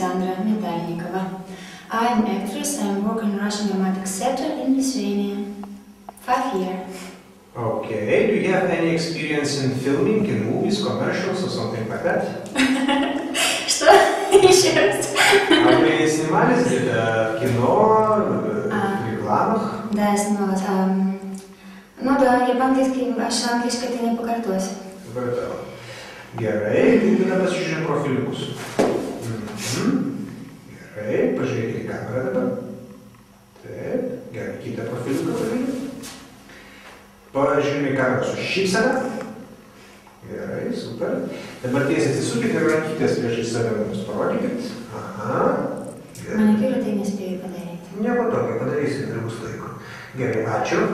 Alexandra Medalnikova. I'm an actress and work in Russian dramatic sector in Lithuania. 5 years. Okay, do you have any experience in filming, in movies, commercials or something like that? Что? Еще раз. А вы снимались где-то в кино, в рекламах? Да, я снималась. Ну да, я по-английски, аж английской ты не покартусь. Gerai, tai tada pasižiūrėjom profiliukus. Gerai, pažiūrėkite į kamerą dabar. Taip, gerai, kitą profiliuką padarykime. Pažiūrėjome į kamerą su šypsena. Gerai, super. Dabar tiesiai atsisukite ir rankytės priešais save mums parodykit. Aha. Manikiūrą tai nespėjau padaryti. Nieko tokio, padarysime, ir bus laiko. Gerai, ačiū.